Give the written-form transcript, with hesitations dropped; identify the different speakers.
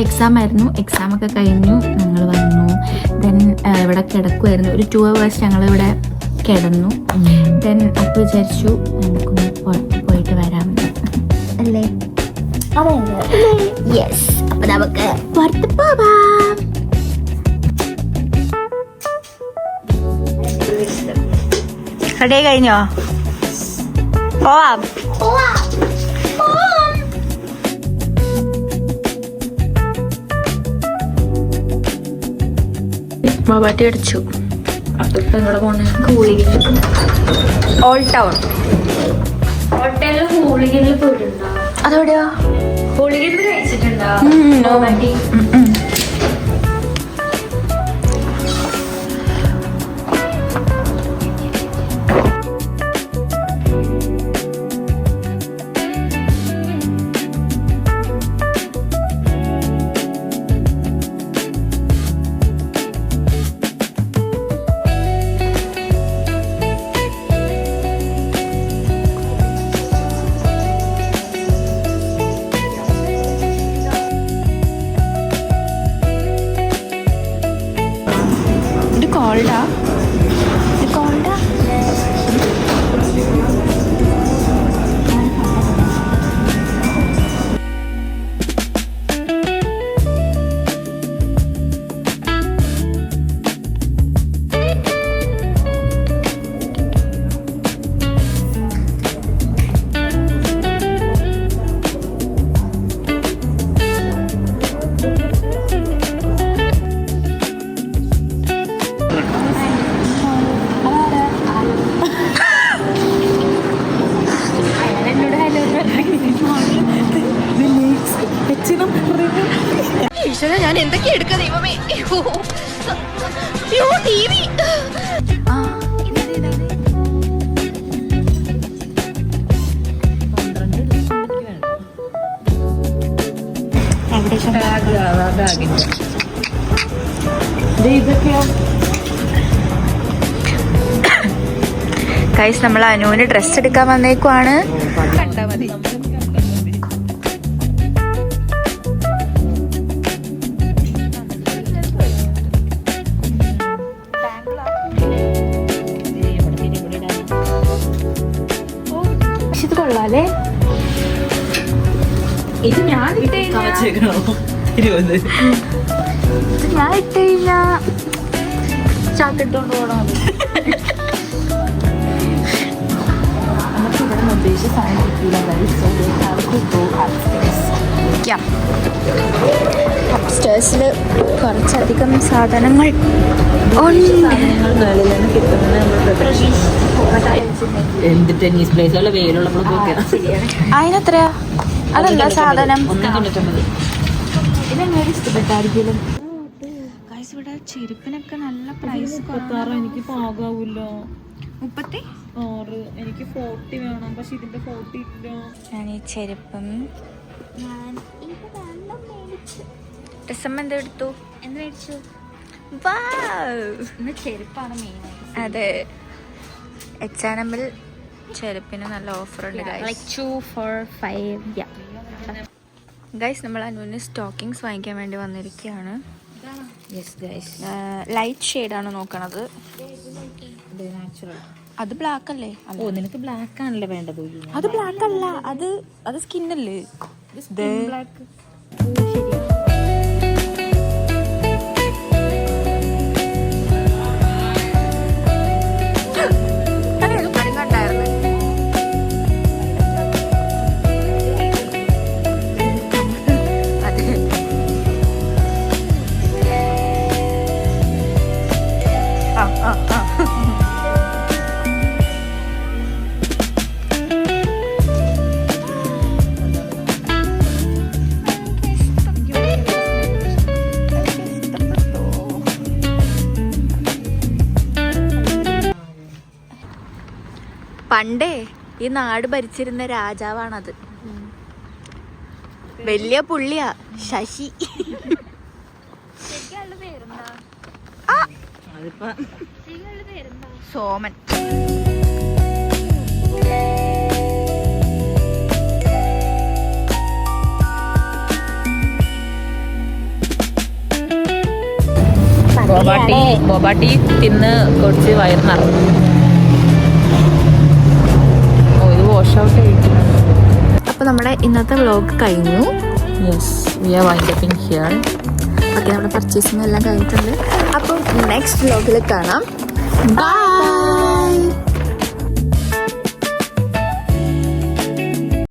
Speaker 1: Exam ആയിരുന്നു. എക്സാമൊക്കെ കഴിഞ്ഞു ഞങ്ങൾ വന്നു. ദെൻ ഇവിടെ കിടക്കുമായിരുന്നു. ഒരു 2 hours ഞങ്ങളിവിടെ കിടന്നു. ദെൻ അപ്പോൾ വിചാരിച്ചു നമുക്കൊന്ന് പുറത്ത് പോയിട്ട് വരാം അല്ലേ? യെസ്, അപ്പോൾ നമുക്ക് പുറത്ത് പോവാം. റെഡി കഴിഞ്ഞോ? പോവാം. ബാറ്റി അടിച്ചു. അപ്പം എവിടെ പോണേ? Hooligan, old town. ഹോട്ടലിൽ ഹൂളിഗനിൽ പോയിട്ടുണ്ടോ? അതെവിടെയാ? ഹൂളിഗനിൽ കഴിച്ചിട്ടുണ്ടോ? ഞാൻ എന്തൊക്കെയാ എടുക്കുക ദൈവമേ. ടിവി ഗൈസ്, നമ്മൾ അനുവിന് ഡ്രസ് എടുക്കാൻ വന്നേക്കുവാണ്. കണ്ടാ മതി. ഇത് കൊള്ളാലേ. ഇത് ഞാൻ ഇട്ട് കഴിഞ്ഞാ ചാക്കിട്ടോണ്ട് പോകണം. അപ്സ്റ്റേഴ്സിൽ കുറച്ചധികം സാധനങ്ങൾ അതിനെത്രയാ? അതല്ല സാധനം. ഇഷ്ടപ്പെട്ടായിരിക്കും. ഇവിടെ ചെരുപ്പിനൊക്കെ നല്ല പ്രൈസ്.
Speaker 2: എനിക്ക് പാകാവൂല.
Speaker 1: 36.
Speaker 2: എനിക്ക് 40 വേണം, പക്ഷെ ഇതിന്റെ 40 ഇല്ല.
Speaker 1: ഞാൻ ഈ ചെരുപ്പം ഡിസംബർ എന്തെടുത്തു? എന്ത് മേടിച്ചു? ചെരുപ്പാണ് മെയിൻ. അതെ, H&M ചെരുപ്പിന് നല്ല ഓഫർ ഉണ്ട് ഗൈസ്. നമ്മൾ അനുവിന് സ്റ്റോക്കിങ്സ് വാങ്ങിക്കാൻ വേണ്ടി വന്നിരിക്കുകയാണ്. ലൈറ്റ് ഷെയ്ഡാണ് നോക്കണത്. അത് ബ്ലാക്ക് അല്ലേ?
Speaker 2: ഓ, നിനക്ക് ബ്ലാക്ക് ആണല്ലേ വേണ്ടത്?
Speaker 1: അത് ബ്ലാക്ക് അല്ല, അത് സ്കിന്നല്ലേ?
Speaker 2: ബ്ലാക്ക്.
Speaker 1: പണ്ടേ ഈ നാട് ഭരിച്ചിരുന്ന രാജാവാണത്. വലിയ പുള്ളിയാ, ശശി. സോമൻ.
Speaker 3: ബോബാട്ടി തിന്ന് കുറച്ച് വയറ് നിറഞ്ഞു. ഇത് വാഷ് ഔട്ട് കഴിക്കുന്നുണ്ട്.
Speaker 1: അപ്പോൾ നമ്മുടെ ഇന്നത്തെ വ്ലോഗ് കഴിഞ്ഞു.
Speaker 3: Yes, we are winding up here.
Speaker 1: Okay, നമ്മുടെ പർച്ചേസിങ് എല്ലാം കഴിഞ്ഞിട്ടുണ്ട്. അപ്പം നെക്സ്റ്റ് വ്ലോഗിൽ കാണാം. ബൈ.